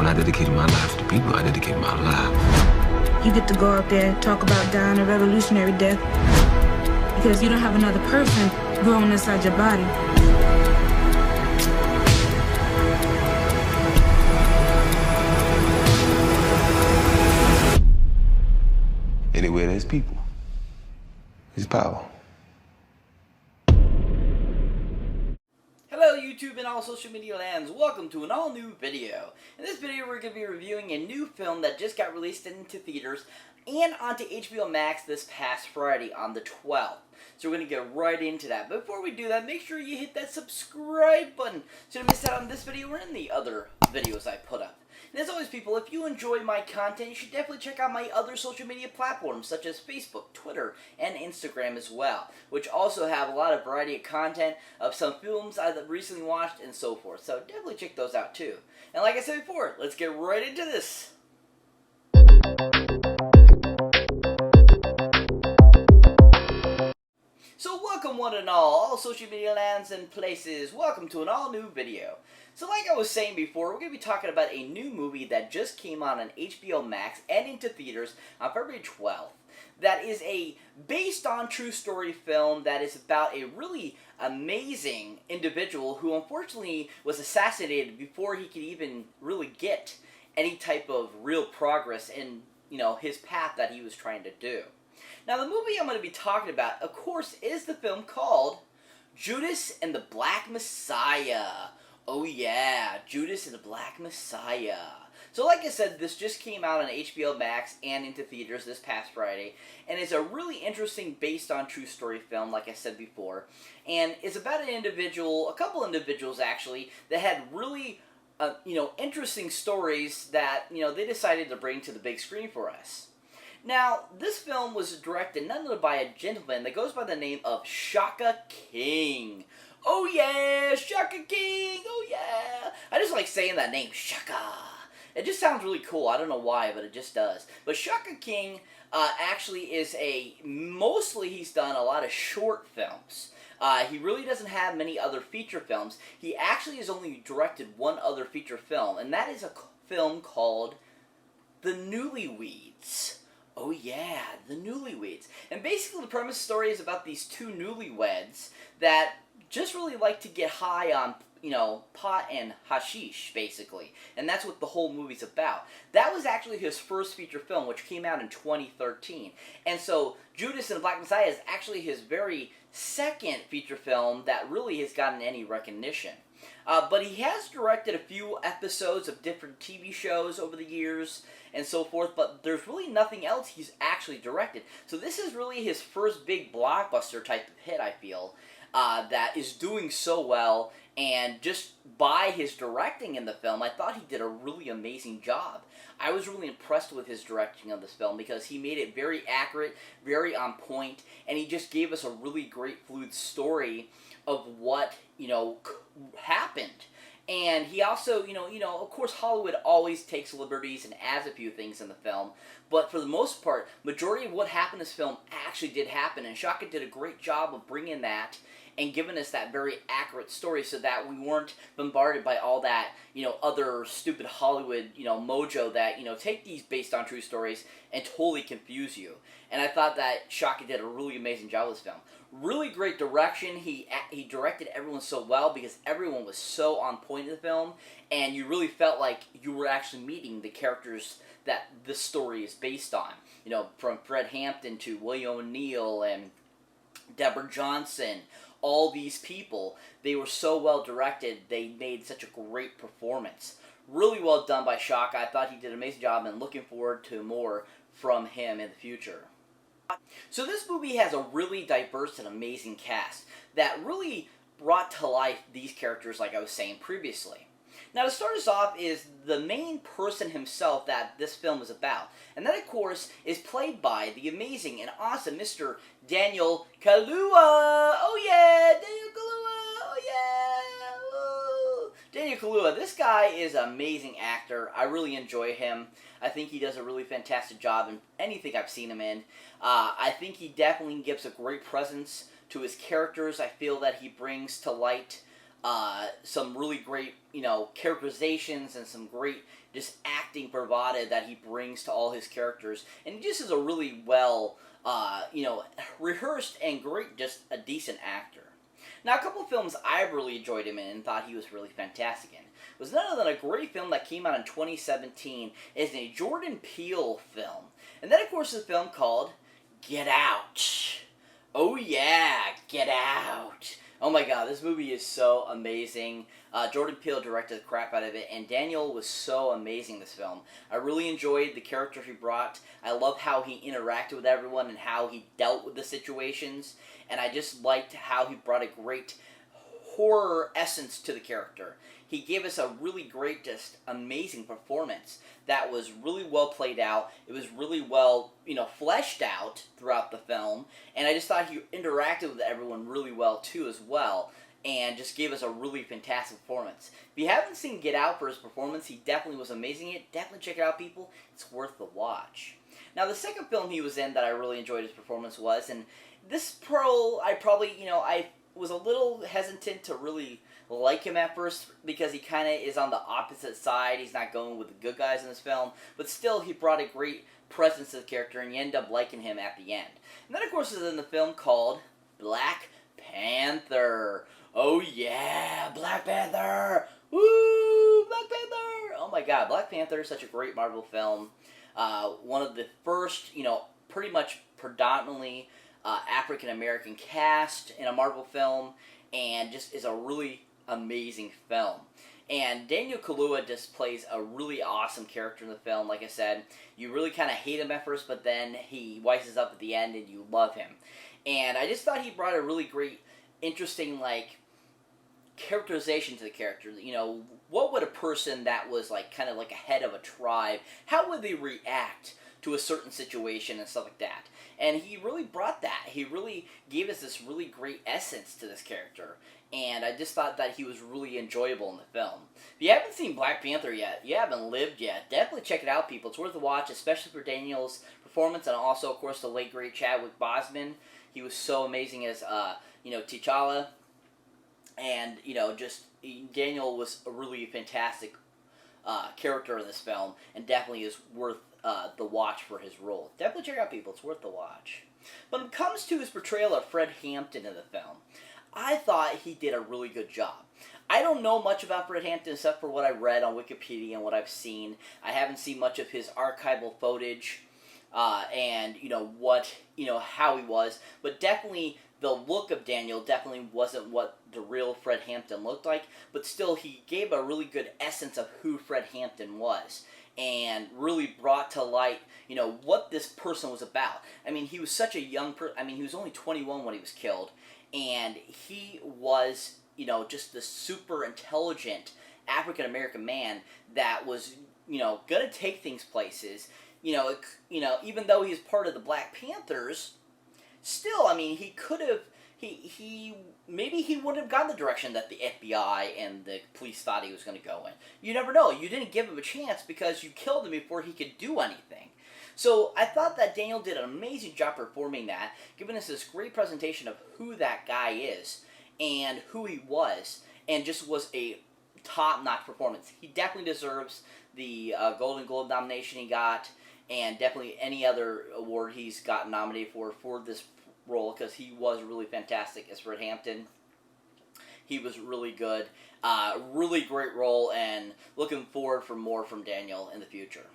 I dedicated my life to people, I dedicated my life. You get to go up there, talk about dying a revolutionary death, because you don't have another person growing inside your body. Anywhere there's people, there's power. Hello YouTube and all social media lands, welcome to an all new video. In this video we're going to be reviewing a new film that just got released into theaters and onto HBO Max this past Friday on the 12th. So we're going to get right into that. But before we do that, make sure you hit that subscribe button so you don't miss out on this video or any other videos I put up. And as always people, if you enjoy my content, you should definitely check out my other social media platforms such as Facebook, Twitter, and Instagram as well, which also have a lot of variety of content of some films I've recently watched and so forth. So definitely check those out too. And like I said before, let's get right into this. So welcome one and all social media lands and places, welcome to an all new video. So like I was saying before, we're going to be talking about a new movie that just came out on HBO Max and into theaters on February 12th. That is a based on true story film that is about a really amazing individual who unfortunately was assassinated before he could even really get any type of real progress in, his path that he was trying to do. Now the movie I'm going to be talking about, of course, is the film called Judas and the Black Messiah. Oh yeah, Judas and the Black Messiah. So like I said, this just came out on HBO Max and into theaters this past Friday, and it's a really interesting based on true story film, like I said before, and it's about an individual, a couple individuals actually, that had really, interesting stories that, they decided to bring to the big screen for us. Now, this film was directed none other by a gentleman that goes by the name of Shaka King. Oh yeah, Shaka King, oh yeah. I just like saying that name, Shaka. It just sounds really cool. I don't know why, but it just does. But Shaka King actually is mostly he's done a lot of short films. He really doesn't have many other feature films. He actually has only directed one other feature film, and that is a film called The Newlyweds. Oh yeah, The Newlyweds. And basically the premise of the story is about these two newlyweds that just really like to get high on, pot and hashish, basically. And that's what the whole movie's about. That was actually his first feature film, which came out in 2013. And so, Judas and the Black Messiah is actually his very second feature film that really has gotten any recognition. But he has directed a few episodes of different TV shows over the years and so forth, but there's really nothing else he's actually directed. So this is really his first big blockbuster type of hit, I feel, that is doing so well, and just by his directing in the film, I thought he did a really amazing job. I was really impressed with his directing of this film because he made it very accurate, very on point, and he just gave us a really great fluid story of what, happened. And he also, of course Hollywood always takes liberties and adds a few things in the film, but for the most part, majority of what happened in this film actually did happen, and Shaka did a great job of bringing that and giving us that very accurate story so that we weren't bombarded by all that, other stupid Hollywood, mojo that, take these based on true stories and totally confuse you. And I thought that Shaka did a really amazing job with this film. Really great direction. He directed everyone so well because everyone was so on point in the film, and you really felt like you were actually meeting the characters that this story is based on. From Fred Hampton to William O'Neill and Deborah Johnson. All these people, they were so well directed, they made such a great performance. Really well done by Shaka. I thought he did an amazing job, and looking forward to more from him in the future. So this movie has a really diverse and amazing cast that really brought to life these characters like I was saying previously. Now to start us off is the main person himself that this film is about, and that of course is played by the amazing and awesome Mr. Daniel Kaluuya. Oh yeah, Daniel Kaluuya, oh yeah. Oh. Daniel Kaluuya, this guy is an amazing actor. I really enjoy him. I think he does a really fantastic job in anything I've seen him in. I think he definitely gives a great presence to his characters. I feel that he brings to light some really great, characterizations and some great just acting bravado that he brings to all his characters. And he just is a really well, rehearsed and great, just a decent actor. Now, a couple of films I really enjoyed him in and thought he was really fantastic in was none other than a great film that came out in 2017. It's a Jordan Peele film. And that, of course, is a film called Get Out. Oh, yeah, Get Out. Oh my god, this movie is so amazing. Jordan Peele directed the crap out of it, and Daniel was so amazing in this film. I really enjoyed the character he brought. I love how he interacted with everyone and how he dealt with the situations. And I just liked how he brought a great horror essence to the character. He gave us a really great, just amazing performance that was really well played out. It was really well, fleshed out throughout the film. And I just thought he interacted with everyone really well, too, as well. And just gave us a really fantastic performance. If you haven't seen Get Out for his performance, he definitely was amazing in it. Definitely check it out, people. It's worth the watch. Now, the second film he was in that I really enjoyed his performance was, and this I was a little hesitant to really like him at first because he kind of is on the opposite side. He's not going with the good guys in this film, but still he brought a great presence to the character, and you end up liking him at the end. And then, of course, is in the film called Black Panther. Oh yeah, Black Panther! Woo! Black Panther! Oh my god, Black Panther is such a great Marvel film. One of the first, pretty much predominantly African-American cast in a Marvel film, and just is a really amazing film. And Daniel Kaluuya just plays a really awesome character in the film. Like I said, you really kind of hate him at first, but then he wises up at the end and you love him. And I just thought he brought a really great, interesting, characterization to the character. What would a person that was kind of like a head of a tribe, how would they react to a certain situation and stuff like that? And he really brought that. He really gave us this really great essence to this character. And I just thought that he was really enjoyable in the film. If you haven't seen Black Panther yet, you haven't lived yet, definitely check it out, people. It's worth a watch, especially for Daniel's performance, and also, of course, the late, great Chadwick Boseman. He was so amazing as, T'Challa. And, Daniel was a really fantastic character in this film, and definitely is worth the watch for his role. Definitely check it out, people. It's worth the watch. When it comes to his portrayal of Fred Hampton in the film, I thought he did a really good job. I don't know much about Fred Hampton except for what I read on Wikipedia and what I've seen. I haven't seen much of his archival footage and, how he was. But definitely the look of Daniel definitely wasn't what the real Fred Hampton looked like. But still, he gave a really good essence of who Fred Hampton was. And really brought to light, what this person was about. I mean, he was such a young person. He was only 21 when he was killed. And he was, just the super intelligent African-American man that was, going to take things places. Even though he's part of the Black Panthers, still, he could have, maybe he wouldn't have gone the direction that the FBI and the police thought he was going to go in. You never know. You didn't give him a chance because you killed him before he could do anything. So I thought that Daniel did an amazing job performing that, giving us this great presentation of who that guy is and who he was, and just was a top-notch performance. He definitely deserves the Golden Globe nomination he got, and definitely any other award he's gotten nominated for this role, because he was really fantastic as Fred Hampton. He was really good. Really great role, and looking forward for more from Daniel in the future.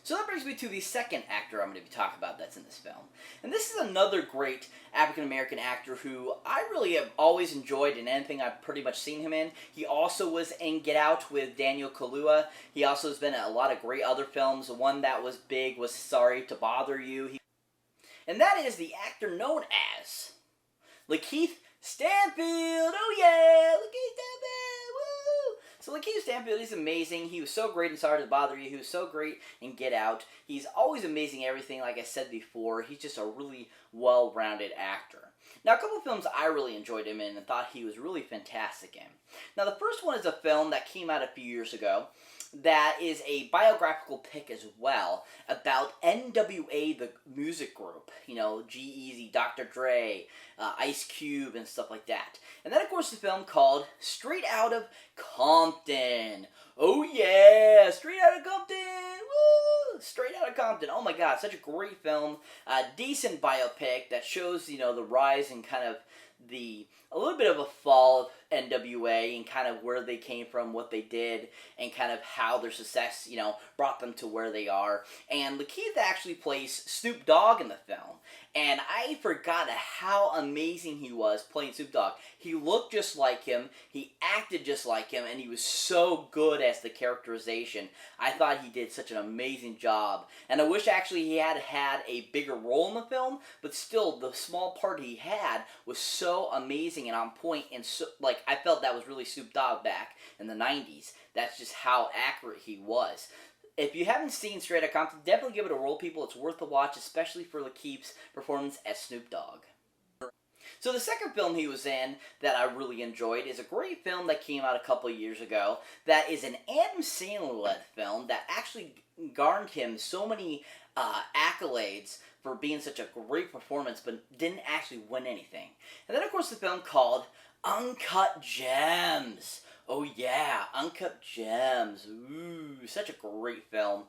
So that brings me to the second actor I'm going to be talking about that's in this film. And this is another great African-American actor who I really have always enjoyed in anything I've pretty much seen him in. He also was in Get Out with Daniel Kaluuya. He also has been in a lot of great other films. The one that was big was Sorry to Bother You. And that is the actor known as Lakeith Stanfield. Oh yeah, Lakeith Stanfield, woo! So Lakeith Stanfield is amazing. He was so great in Sorry to Bother You. He was so great in Get Out. He's always amazing in everything, like I said before. He's just a really well-rounded actor. Now, a couple of films I really enjoyed him in and thought he was really fantastic in. Now, the first one is a film that came out a few years ago that is a biographical pick as well about NWA, the music group. You know, G-Eazy, Dr. Dre, Ice Cube, and stuff like that. And then, of course, the film called Straight Outta Compton. Oh yeah, Straight Outta Compton! Woo! Straight Outta Compton. Oh my god, such a great film. Decent biopic that shows, you know, the rise and kind of a little bit of a fall of NWA and kind of where they came from, what they did, and kind of how their success, you know, brought them to where they are. And Lakeith actually plays Snoop Dogg in the film. And I forgot how amazing he was playing Snoop Dogg. He looked just like him, he acted just like him, and he was so good as the characterization. I thought he did such an amazing job. And I wish actually he had had a bigger role in the film, but still, the small part he had was so amazing and on point, and so, like, I felt that was really Snoop Dogg back in the 90s. That's just how accurate he was. If you haven't seen Straight Outta Compton, definitely give it a roll, people. It's worth a watch, especially for Lakeith's performance as Snoop Dogg. So the second film he was in that I really enjoyed is a great film that came out a couple of years ago that is an Adam Sandler-led film that actually garnered him so many accolades for being such a great performance, but didn't actually win anything. And then, of course, the film called Uncut Gems. Oh yeah, Uncut Gems. Ooh, such a great film.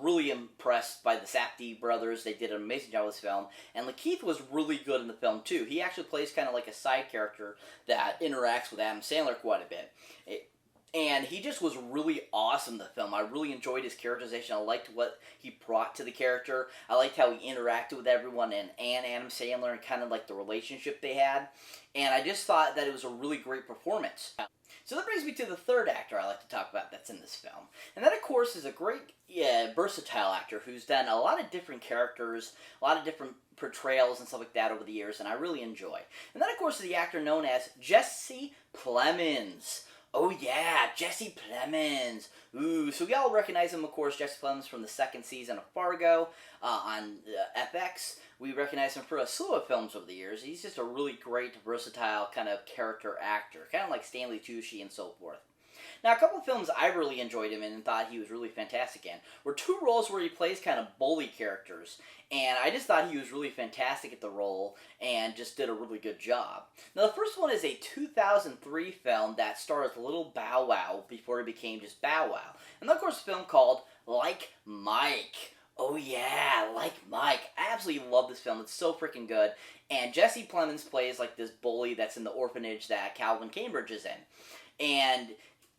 Really impressed by the Safdie brothers. They did an amazing job with this film. And Lakeith was really good in the film too. He actually plays kind of like a side character that interacts with Adam Sandler quite a bit. And he just was really awesome in the film. I really enjoyed his characterization. I liked what he brought to the character. I liked how he interacted with everyone and Adam Sandler and kind of like the relationship they had. And I just thought that it was a really great performance. So that brings me to the third actor I like to talk about that's in this film. And that, of course, is a great, versatile actor who's done a lot of different characters, a lot of different portrayals and stuff like that over the years, and I really enjoy. And that, of course, is the actor known as Jesse Plemons. Oh yeah, Jesse Plemons. Ooh, so we all recognize him, of course, Jesse Plemons from the second season of Fargo on FX. We recognize him for a slew of films over the years. He's just a really great, versatile kind of character actor, kind of like Stanley Tucci and so forth. Now, a couple of films I really enjoyed him in and thought he was really fantastic in were two roles where he plays kind of bully characters. And I just thought he was really fantastic at the role and just did a really good job. Now, the first one is a 2003 film that stars Little Bow Wow before he became just Bow Wow. And, of course, a film called Like Mike. Oh yeah, Like Mike. I absolutely love this film. It's so freaking good. And Jesse Plemons plays like this bully that's in the orphanage that Calvin Cambridge is in. And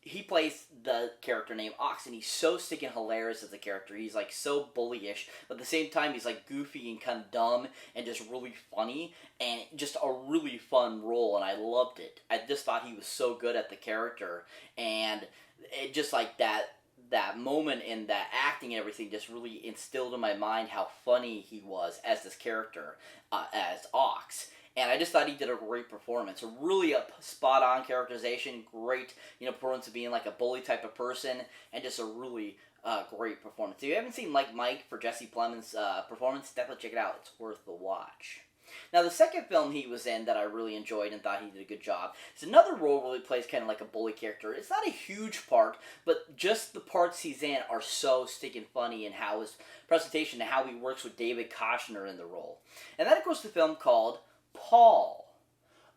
he plays the character named Ox, and he's so stinking hilarious as a character. He's like so bullyish, but at the same time he's like goofy and kind of dumb and just really funny, and just a really fun role, and I loved it. I just thought he was so good at the character, and it just like that moment in that acting and everything just really instilled in my mind how funny he was as this character, as Ox. And I just thought he did a great performance. Really a spot-on characterization, great, performance of being like a bully type of person, and just a really great performance. If you haven't seen Like Mike for Jesse Plemons' performance, definitely check it out. It's worth the watch. Now, the second film he was in that I really enjoyed and thought he did a good job is another role where he plays kind of like a bully character. It's not a huge part, but just the parts he's in are so stinking funny, and how his presentation and how he works with David Koshner in the role. And that, of course, the film called Paul.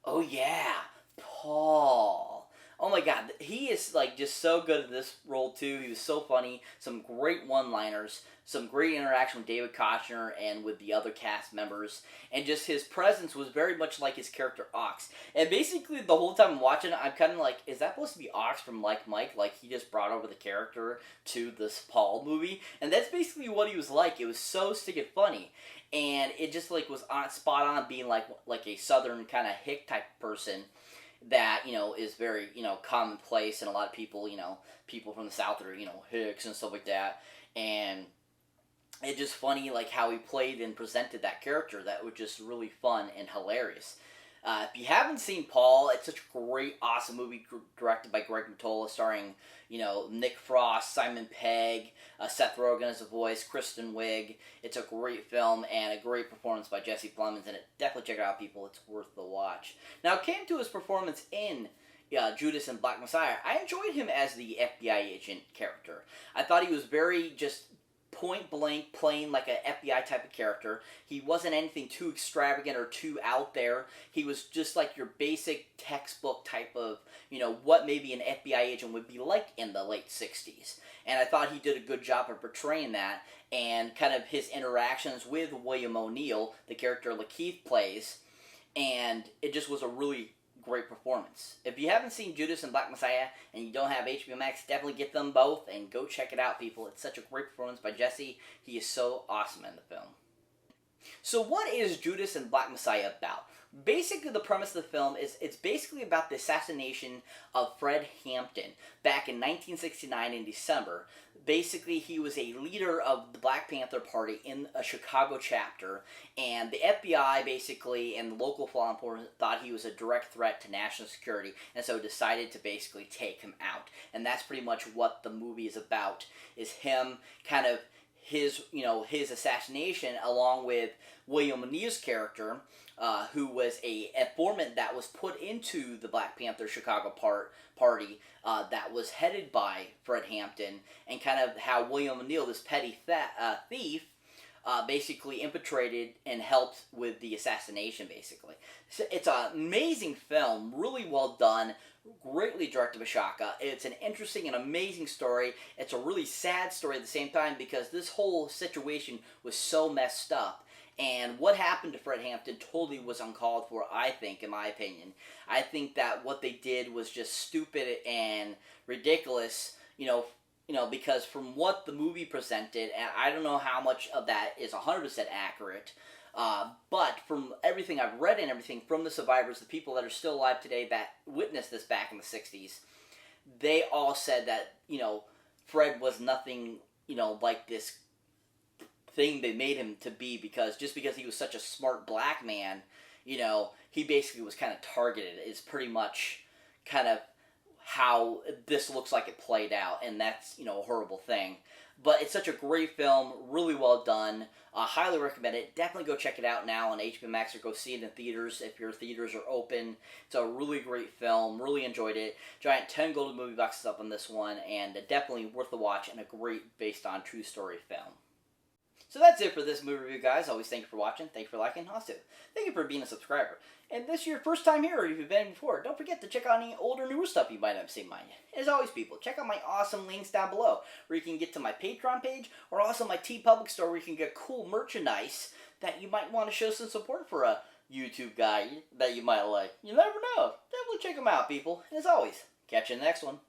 Oh yeah, Paul. Oh my god, he is like just so good at this role too. He was so funny, some great one-liners, some great interaction with David Koshner and with the other cast members, and just his presence was very much like his character Ox. And basically the whole time I'm watching it, I'm kind of like, is that supposed to be Ox from Like Mike? Like he just brought over the character to this Paul movie? And that's basically what he was like. It was so stinking funny. And it just like was spot on being like a southern kind of hick type person that, is very, commonplace, and a lot of people, people from the South are, hicks and stuff like that. And it's just funny like how he played and presented that character that was just really fun and hilarious. If you haven't seen Paul, it's such a great, awesome movie directed by Greg Mottola, starring, Nick Frost, Simon Pegg, Seth Rogen as a voice, Kristen Wiig. It's a great film and a great performance by Jesse Plemons in it. Definitely check it out, people. It's worth the watch. Now, it came to his performance in Judas and Black Messiah. I enjoyed him as the FBI agent character. I thought he was very just point blank playing like an FBI type of character. He wasn't anything too extravagant or too out there. He was just like your basic textbook type of, what maybe an FBI agent would be like in the late 60s. And I thought he did a good job of portraying that, and kind of his interactions with William O'Neill, the character Lakeith plays, and it just was a really great performance. If you haven't seen Judas and Black Messiah and you don't have HBO Max, definitely get them both and go check it out, people. It's such a great performance by Jesse. He is so awesome in the film. So what is Judas and Black Messiah about? Basically, the premise of the film is it's basically about the assassination of Fred Hampton back in 1969 in December. Basically, he was a leader of the Black Panther Party in a Chicago chapter, and the FBI basically and the local law enforcement thought he was a direct threat to national security, and so decided to basically take him out. And that's pretty much what the movie is about, is him kind of his assassination, along with William O'Neill's character, who was a informant that was put into the Black Panther Chicago party that was headed by Fred Hampton, and kind of how William O'Neill, this petty thief, basically infiltrated and helped with the assassination, basically. So it's an amazing film, really well done, greatly directed by Shaka. It's an interesting and amazing story. It's a really sad story at the same time, because this whole situation was so messed up. And what happened to Fred Hampton totally was uncalled for, I think, in my opinion. I think that what they did was just stupid and ridiculous, because from what the movie presented, and I don't know how much of that is 100% accurate, but from everything I've read and everything from the survivors, the people that are still alive today that witnessed this back in the 60s, they all said that, Fred was nothing, like this thing they made him to be, because he was such a smart black man, he basically was kind of targeted, is pretty much kind of how this looks like it played out, and that's, a horrible thing. But it's such a great film, really well done. Highly recommend it. Definitely go check it out now on HBO Max, or go see it in theaters if your theaters are open. It's a really great film. Really enjoyed it. Giant 10 golden movie boxes up on this one, and definitely worth the watch, and a great based on true story film. So that's it for this movie review, guys. Always thank you for watching. Thank you for liking. Also, thank you for being a subscriber. And this is your first time here, or if you've been before, don't forget to check out any older, newer stuff you might have seen mine. As always, people, check out my awesome links down below, where you can get to my Patreon page, or also my TeePublic store, where you can get cool merchandise that you might want to show some support for a YouTube guy that you might like. You never know. Definitely check them out, people. And as always, catch you in the next one.